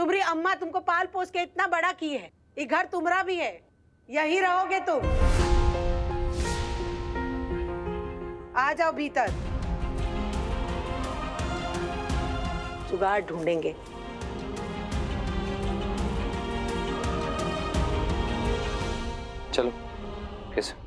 तुम्हारी अम्मा तुमको पाल पोस के इतना बड़ा की है, ये घर तुम्हारा भी है, यही रहोगे तुम। आ जाओ भीतर, जुगाड़ ढूंढेंगे। चलो कैसे?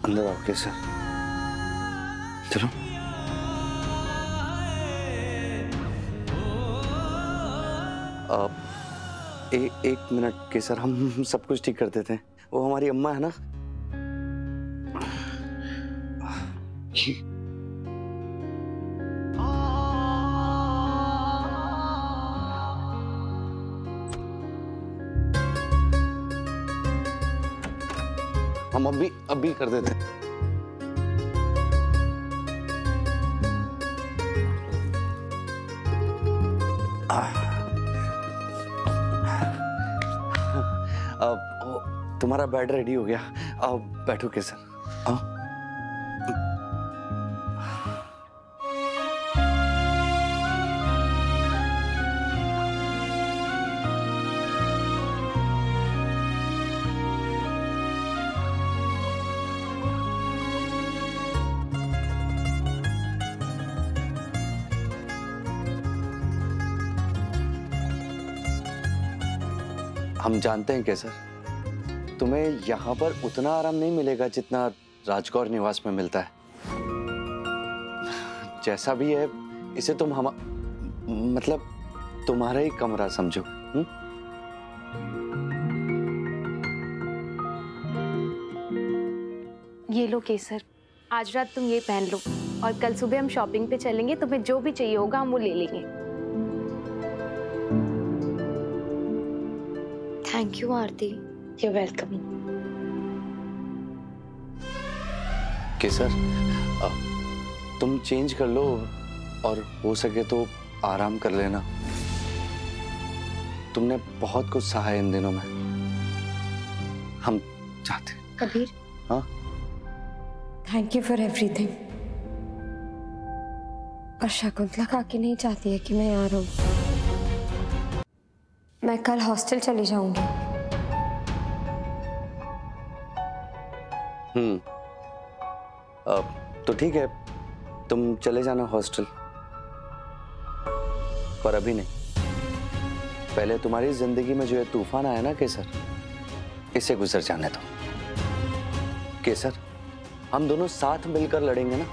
अंदर आओ कैसे? चलो। एक मिनट के सर, हम सब कुछ ठीक कर देते हैं। वो हमारी अम्मा है ना, हम अभी कर देते हैं। तुम्हारा बेड रेडी हो गया, आओ बैठो के सर। हम जानते हैं कैसर, तुम्हें यहाँ पर उतना आराम नहीं मिलेगा जितना राजगौर निवास में मिलता है। जैसा भी है, इसे तुम मतलब तुम्हारा ही कमरा समझो। ये लो केसर, आज रात तुम ये पहन लो और कल सुबह हम शॉपिंग पे चलेंगे। तुम्हें जो भी चाहिए होगा हम वो ले लेंगे। Thank you Aarti. You're welcome. केसर, तुम चेंज कर लो और हो सके तो आराम कर लेना। तुमने बहुत कुछ सहा इन दिनों में, हम चाहते। कबीर, हाँ, थैंक यू फॉर एवरीथिंग। पर शकुंतला काकी नहीं चाहती है कि मैं यहाँ रहूं। मैं कल हॉस्टल चली जाऊंगी। तो ठीक है, तुम चले जाना हॉस्टल, पर अभी नहीं। पहले तुम्हारी जिंदगी में जो है तूफान आया ना केसर, इसे गुजर जाने दो। केसर, हम दोनों साथ मिलकर लड़ेंगे ना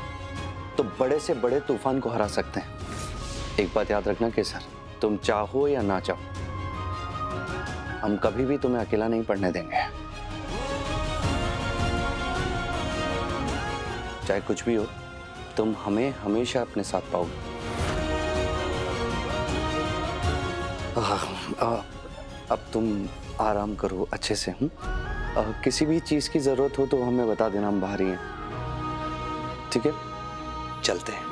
तो बड़े से बड़े तूफान को हरा सकते हैं। एक बात याद रखना केसर, तुम चाहो या ना चाहो, हम कभी भी तुम्हें अकेला नहीं पड़ने देंगे। चाहे कुछ भी हो, तुम हमें हमेशा अपने साथ पाओगे। अब तुम आराम करो अच्छे से। किसी भी चीज की जरूरत हो तो हमें बता देना, हम बाहर ही हैं। ठीक है, चलते हैं,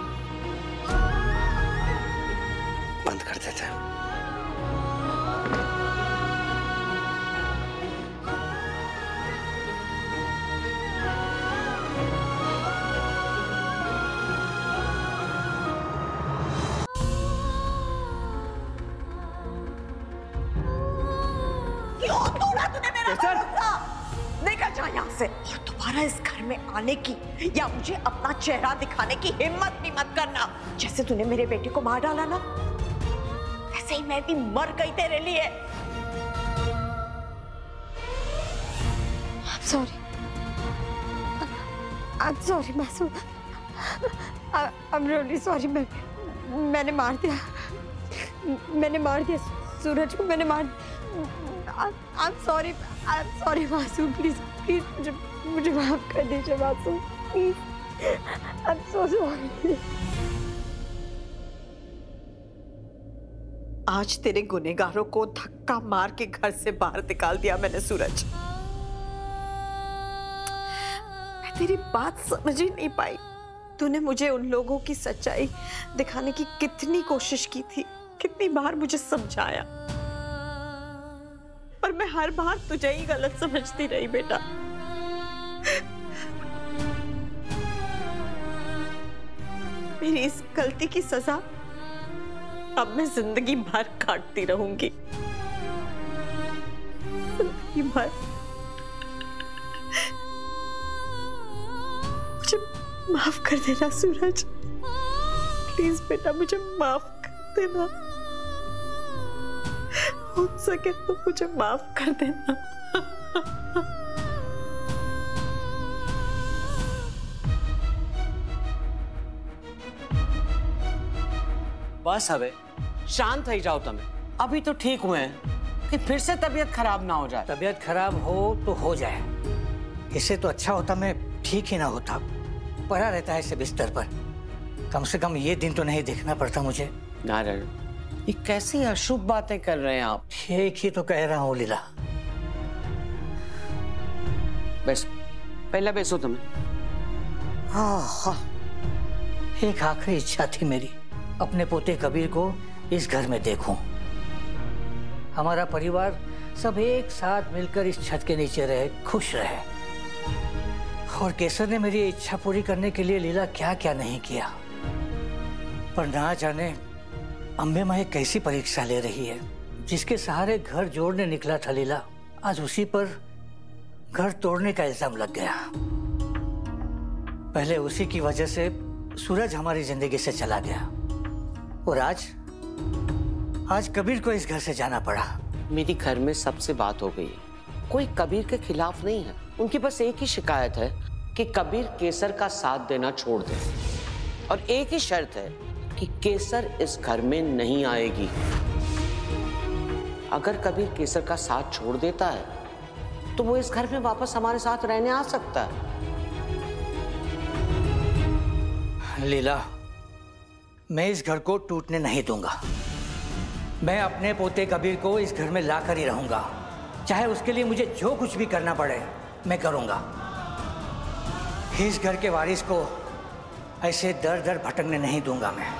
बंद कर देते हैं। निकल जा यहाँ से, और दोबारा इस घर में आने की या मुझे अपना चेहरा दिखाने की हिम्मत भी मत करना। जैसे तूने मेरे बेटे को मार डाला ना, वैसे ही मैं भी मर गई तेरे लिए। I'm sorry मासूम। I'm really sorry। मैंने मार दिया सूरज को, मैंने मार। I'm sorry मासूम, प्लीज मुझे माफ कर दीजिए मासूम, प्लीज। I'm so sorry। आज तेरे गुनहगारों को धक्का मार के घर से बाहर निकाल दिया मैंने सूरज। मेरी बात समझ ही नहीं पाई। तूने मुझे उन लोगों की सच्चाई दिखाने की कितनी कोशिश की थी, कितनी बार मुझे समझाया, पर मैं हर बार तुझे ही गलत समझती रही बेटा। मेरी इस गलती की सजा अब मैं जिंदगी भर काटती रहूंगी, जिंदगी भर। मुझे माफ कर देना सूरज, प्लीज बेटा मुझे माफ कर देना, हो सके तो मुझे माफ कर देना। बस हवे शांत થઈ जाओ તમે। अभी तो ठीक हुए हैं कि फिर से तबीयत खराब ना हो जाए। तबीयत खराब हो तो हो जाए, इससे तो अच्छा होता मैं ठीक ही ना होता, पड़ा रहता है इसे बिस्तर पर। कम से कम ये दिन तो नहीं देखना पड़ता मुझे। नारायण, ये कैसी अशुभ बातें कर रहे हैं आप? ठीक ही तो कह रहा हूँ लीला। बस पहले बैसो तुम्हें। हाँ, एक आखिरी इच्छा थी मेरी, अपने पोते कबीर को इस घर में देखूं। हमारा परिवार सब एक साथ मिलकर इस छत के नीचे रहे, खुश रहे। और केसर ने मेरी इच्छा पूरी करने के लिए लीला क्या क्या नहीं किया। पर ना जाने अम्बे माँ एक कैसी परीक्षा ले रही है। जिसके सहारे घर जोड़ने निकला था लीला, आज उसी पर घर तोड़ने का इल्जाम लग गया। पहले उसी की वजह से सूरज हमारी जिंदगी से चला गया, और आज कबीर को इस घर से जाना पड़ा। मेरी घर में सबसे बात हो गई है, कोई कबीर के खिलाफ नहीं है। उनकी बस एक ही शिकायत है कि कबीर केसर का साथ देना छोड़ दे, और एक ही शर्त है कि केसर इस घर में नहीं आएगी। अगर कबीर केसर का साथ छोड़ देता है तो वो इस घर में वापस हमारे साथ रहने आ सकता है। लीला, मैं इस घर को टूटने नहीं दूंगा। मैं अपने पोते कबीर को इस घर में लाकर ही रहूंगा, चाहे उसके लिए मुझे जो कुछ भी करना पड़े मैं करूंगा। इस घर के वारिस को ऐसे दर दर भटकने नहीं दूंगा मैं।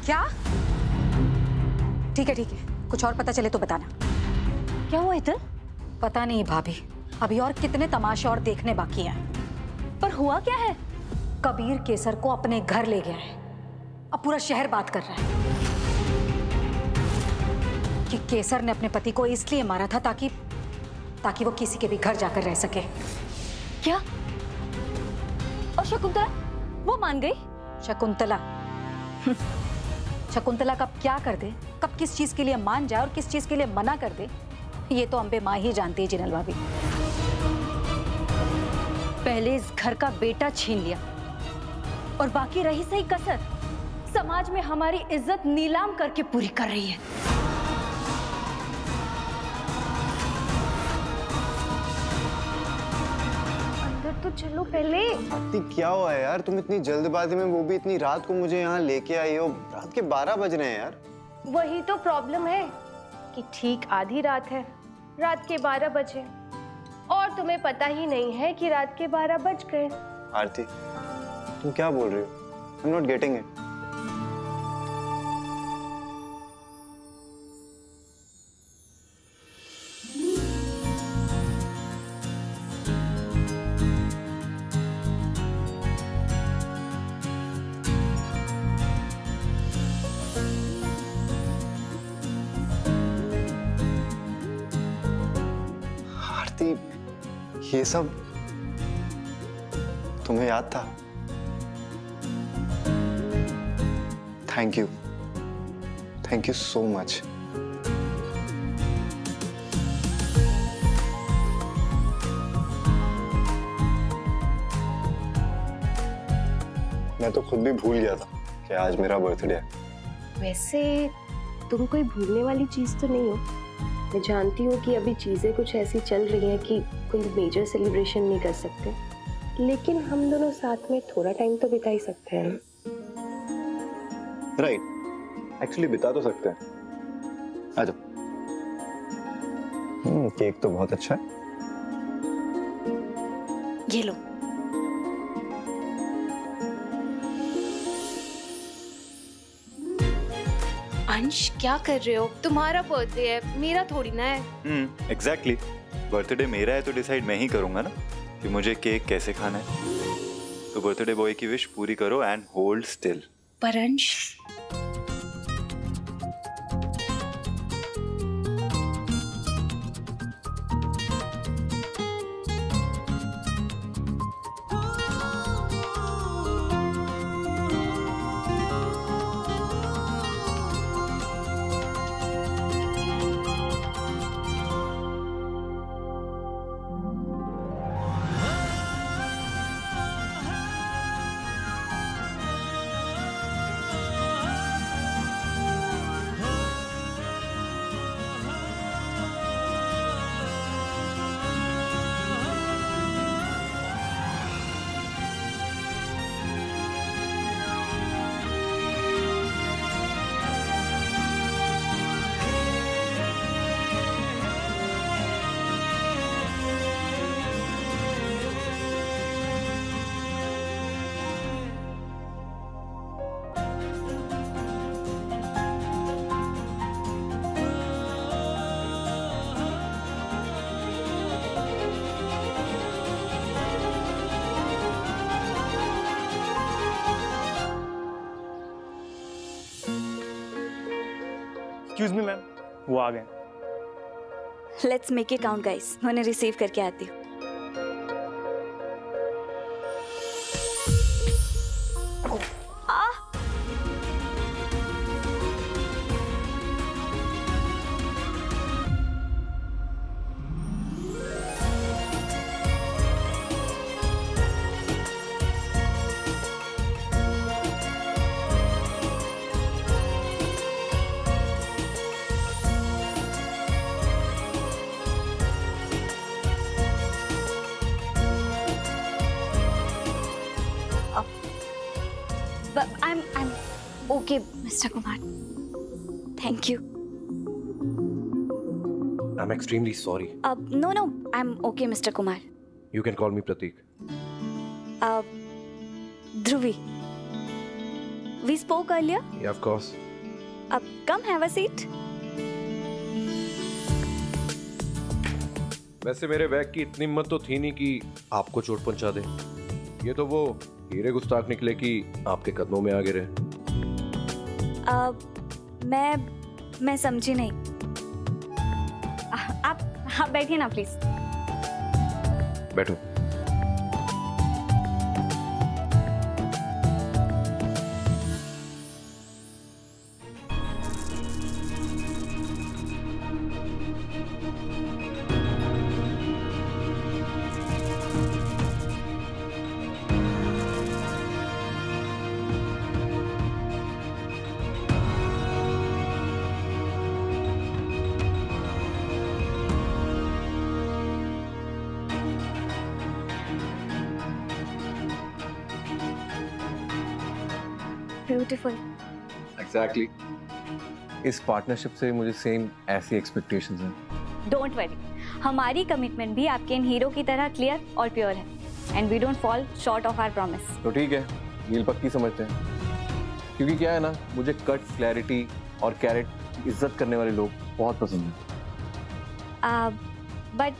क्या? ठीक है, कुछ और पता चले तो बताना। क्या हुआ इधर? पता नहीं भाभी, अभी और कितने तमाशे और देखने बाकी हैं। पर हुआ क्या है? कबीर केसर को अपने घर ले गया है। अब पूरा शहर बात कर रहा है कि केसर ने अपने पति को इसलिए मारा था ताकि वो किसी के भी घर जाकर रह सके। क्या? और शकुंतला? वो मान गई? शकुंतला शकुंतला कब क्या कर दे, कब किस चीज के लिए मान जाए और किस चीज के लिए मना कर दे, ये तो अम्बे माँ ही जानती है जिनल भाभी। पहले इस घर का बेटा छीन लिया, और बाकी रही सही कसर समाज में हमारी इज्जत नीलाम करके पूरी कर रही है। अंदर तो चलो पहले। आरती क्या हुआ है यार, तुम इतनी जल्दबाजी में, वो भी इतनी रात को मुझे यहाँ लेके आई हो। रात के 12 बज रहे हैं यार। वही तो प्रॉब्लम है कि ठीक आधी रात है, रात के 12 बजे, और तुम्हें पता ही नहीं है कि रात के 12 बज गए। आरती तुम क्या बोल रही हो? I am not getting it. Aarti, ये सब तुम्हें याद था? Thank you so much. मैं तो खुद भी भूल गया था कि आज मेरा बर्थडे है। वैसे तुम कोई भूलने वाली चीज तो नहीं हो। मैं जानती हूँ कि अभी चीजें कुछ ऐसी चल रही हैं कि कोई मेजर सेलिब्रेशन नहीं कर सकते, लेकिन हम दोनों साथ में थोड़ा टाइम तो बिता ही सकते हैं। राइट, एक्चुअली बिता तो सकते हैं। आ जाओ। केक तो बहुत अच्छा है। ये लो। अंश क्या कर रहे हो? तुम्हारा बर्थडे है, मेरा थोड़ी ना है। एग्जैक्टली। बर्थडे मेरा है तो डिसाइड मैं ही करूंगा ना कि मुझे केक कैसे खाना है। तो बर्थडे बॉय की विश पूरी करो एंड होल्ड स्टिल। पर अंश, एक्सक्यूज मी मैम, वो आ गए। Let's make it count guys. मैं उन्हें रिसीव करके आती हूँ। I'm okay, Mr. Kumar. Thank you. I'm extremely sorry. No, I'm okay, Mr. Kumar. You can call me Pratik. Dhruvi. We spoke earlier. Yeah, of course. Come have a seat. वैसे मेरे bag की इतनी हिम्मत तो थी नहीं कि आपको चोट पहुंचा दे। ये तो वो हीरे गुस्ताख निकले कि आपके कदमों में आ गिरे। मैं समझी नहीं। आप बैठिए ना प्लीज। बैठो। ब्यूटीफुल। एग्जैक्टली। इस पार्टनरशिप से मुझे सेम ऐसी एक्सपेक्टेशंस हैं। डोंट वरी, हमारी कमिटमेंट भी आपके इन हीरो की तरह क्लियर और प्योर है and we don't fall short of our promise. तो ठीक है, डील पक्की समझते हैं। क्योंकि क्या है ना, मुझे कट, क्लैरिटी और कैरेट इज्जत करने वाले लोग बहुत पसंद हैं। बट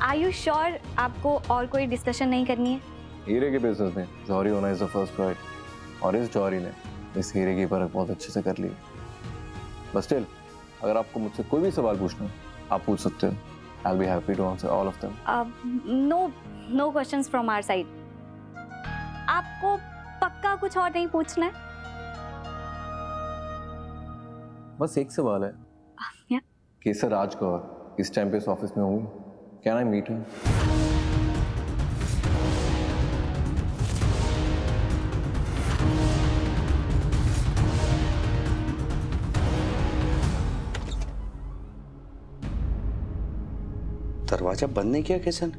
आर यू श्योर आपको और कोई डिस्कशन नहीं करनी है? हीरे के बिजनेस में जौहरी होना इज द फर्स्ट प्रायोरिटी, और इस जौहरी ने इस हीरे की परख बहुत अच्छे से कर ली। बस स्टिल, अगर आपको मुझसे कोई भी सवाल पूछना है, आप पूछ सकते हो। I'll be happy to answer all of them. No questions from our side. आपको पक्का कुछ और नहीं पूछना है? बस एक सवाल है। Yeah. केसर राज कौर इस टाइम पे इस ऑफिस में होंगी? Can I meet him? दरवाजा बंद नहीं किया किसन?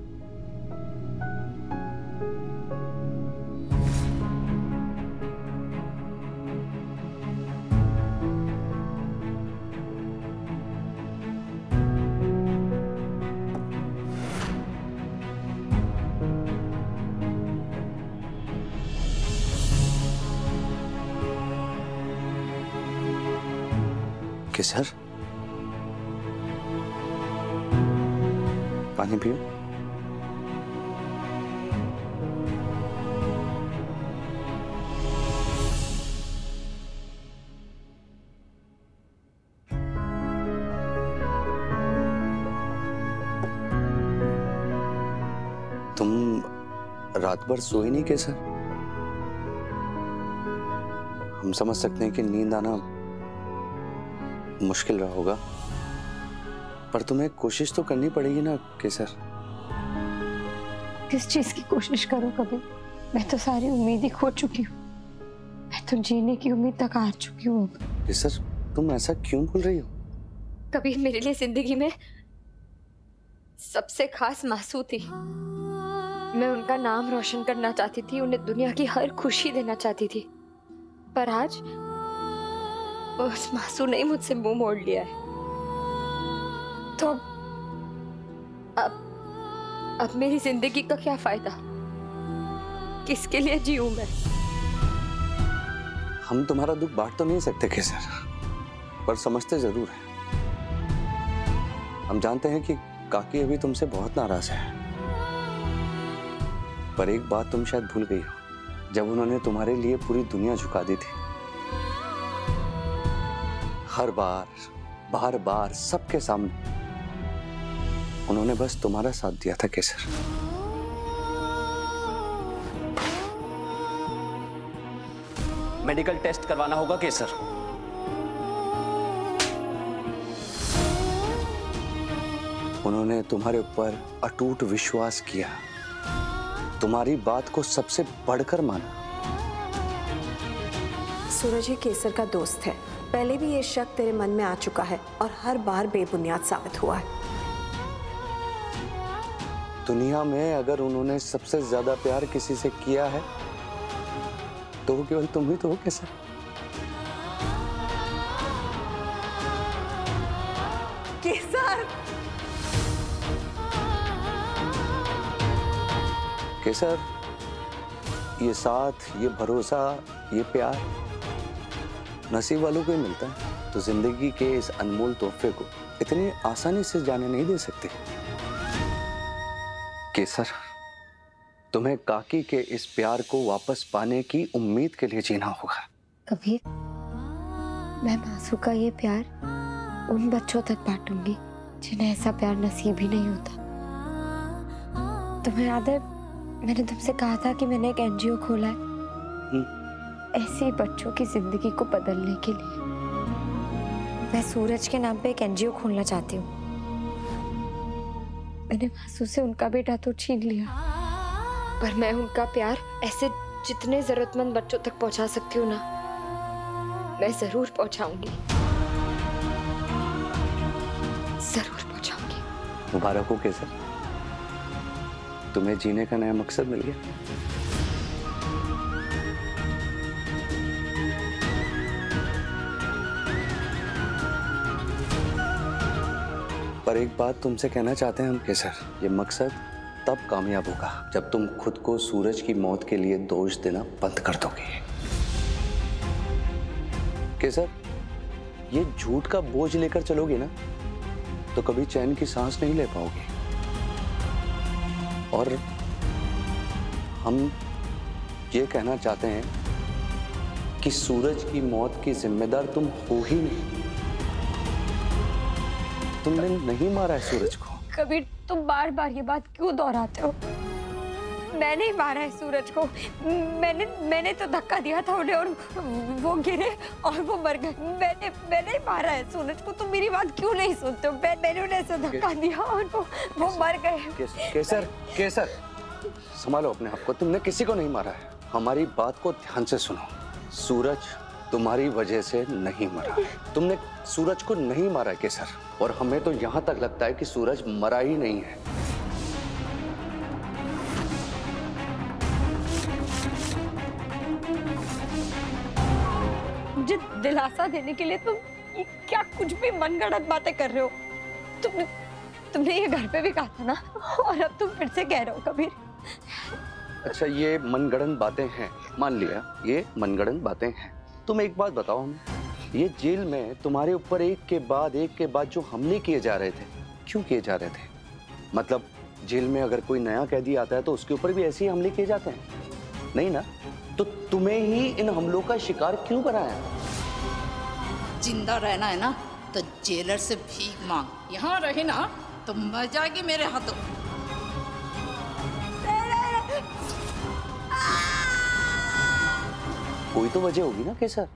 केसर, पानी पियो। तुम रात भर सोई नहीं केसर? हम समझ सकते हैं कि नींद आना मुश्किल रहा होगा, पर तुम्हें कोशिश तो करनी पड़ेगी ना केसर। किस चीज की कोशिश करूं कभी? मैं तो सारी उम्मीद ही खो चुकी हूँ। मैं तो जीने की उम्मीद तक हार चुकी हूँ। केसर, तुम ऐसा क्यों बोल रही हो? कबीर मेरे लिए जिंदगी में सबसे खास मासू थी। मैं उनका नाम रोशन करना चाहती थी, उन्हें दुनिया की हर खुशी देना चाहती थी, पर आज उस मासू ने मुझसे मुंह मोड़ लिया है। तो अब मेरी जिंदगी का क्या फायदा? किसके लिए जीऊं मैं? हम तुम्हारा दुख बांट तो नहीं सकते केसर, पर समझते जरूर हैं। हम जानते हैं कि काकी अभी तुमसे बहुत नाराज है, पर एक बात तुम शायद भूल गई हो, जब उन्होंने तुम्हारे लिए पूरी दुनिया झुका दी थी, हर बार बार सबके सामने उन्होंने बस तुम्हारा साथ दिया था केसर। मेडिकल टेस्ट करवाना होगा केसर। उन्होंने तुम्हारे ऊपर अटूट विश्वास किया, तुम्हारी बात को सबसे बढ़कर माना। सूरज ये केसर का दोस्त है। पहले भी ये शक तेरे मन में आ चुका है और हर बार बेबुनियाद साबित हुआ है। दुनिया में अगर उन्होंने सबसे ज्यादा प्यार किसी से किया है तो वो केवल तुम ही तो हो केसर। केसर, केसर, ये साथ, ये भरोसा, ये प्यार नसीब वालों को ही मिलता है, तो जिंदगी के इस अनमोल तोहफे को इतनी आसानी से जाने नहीं दे सकते। केसर, तुम्हें काकी के इस प्यार को वापस पाने की उम्मीद के लिए जीना होगा। कबीर, मैं मासू का ये प्यार उन बच्चों तक बांटूंगी जिन्हें ऐसा प्यार नसीब ही नहीं होता। तुम्हें याद है मैंने तुमसे कहा था कि मैंने एक एनजीओ खोला है ऐसे बच्चों की जिंदगी को बदलने के लिए। मैं सूरज के नाम पे एक एनजीओ खोलना चाहती हूँ। मैंने मासू से उनका बेटा तो छीन लिया, पर मैं उनका प्यार ऐसे जितने जरूरतमंद बच्चों तक पहुंचा सकती हूँ ना, मैं जरूर पहुंचाऊंगी, जरूर पहुंचाऊंगी। मुबारक हो केसर, तुम्हें जीने का नया मकसद मिल गया। पर एक बात तुमसे कहना चाहते हैं हम केसर, ये मकसद तब कामयाब होगा जब तुम खुद को सूरज की मौत के लिए दोष देना बंद कर दोगे। केसर, ये झूठ का बोझ लेकर चलोगे ना तो कभी चैन की सांस नहीं ले पाओगे। और हम ये कहना चाहते हैं कि सूरज की मौत की जिम्मेदार तुम हो ही नहीं। तुमने नहीं मारा है सूरज को। कबीर, तुम बार बार ये बात क्यों दोहराते हो? मैंने ही मारा है सूरज को। मैंने तो धक्का दिया था उन्हें और वो गिरे और वो मर गए। मैंने ही मारा है सूरज को। तुम मेरी बात क्यों नहीं सुनते हो? मैंने उन्हें ऐसे धक्का दिया और वो मर गए। केसर, संभालो अपने आप को। तुमने किसी को नहीं मारा है। हमारी बात को ध्यान से सुनो। सूरज तुम्हारी वजह से नहीं मरा। तुमने सूरज को नहीं मारा है केसर, और हमें तो यहां तक लगता है कि सूरज मरा ही नहीं है। मुझे दिलासा देने के लिए तुम ये क्या कुछ भी मनगढ़ंत बातें कर रहे हो? तुमने ये घर पे भी कहा था ना, और अब तुम फिर से कह रहे हो कबीर। अच्छा, ये मनगढ़ंत बातें हैं, मान लिया ये मनगढ़ंत बातें हैं। तुम एक बात बताओ हमें, ये जेल में तुम्हारे ऊपर एक के बाद जो हमले किए जा रहे थे, क्यों किए जा रहे थे? मतलब जेल में अगर कोई नया कैदी आता है तो उसके ऊपर भी ऐसे ही हमले किए जाते हैं, नहीं ना? तो तुम्हें ही इन हमलों का शिकार क्यों बनाया? जिंदा रहना है ना तो जेलर से भीख मांग, यहाँ रहे ना तो मर जाएगी मेरे हाथों। कोई तो वजह होगी ना केसर।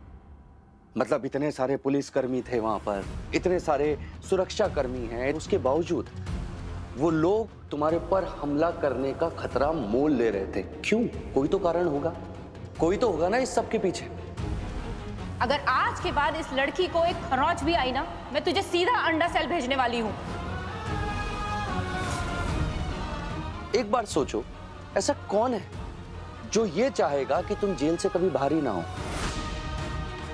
मतलब इतने सारे पुलिसकर्मी थे वहां पर, इतने सारे सुरक्षा कर्मी हैं, उसके बावजूद वो लोग तुम्हारे ऊपर हमला करने का खतरा मोल ले रहे थे। क्यों? कोई तो कारण होगा, कोई तो होगा ना इस सब के पीछे। अगर आज के बाद इस लड़की को एक खरोंच भी आई ना, मैं तुझे सीधा अंडा सेल भेजने वाली हूँ। एक बार सोचो, ऐसा कौन है जो ये चाहेगा कि तुम जेल से कभी बाहर ही ना हो,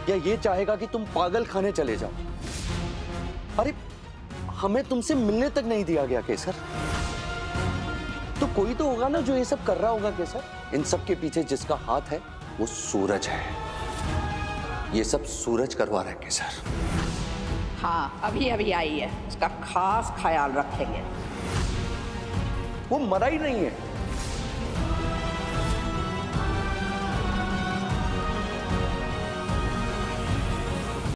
या ये चाहेगा कि तुम पागल खाने चले जाओ? अरे हमें तुमसे मिलने तक नहीं दिया गया केसर। तो कोई तो होगा ना जो ये सब कर रहा होगा केसर। इन सब के पीछे जिसका हाथ है वो सूरज है। ये सब सूरज करवा रहा है केसर। हाँ, अभी अभी आई है, उसका खास ख्याल रखेंगे। वो मरा ही नहीं है,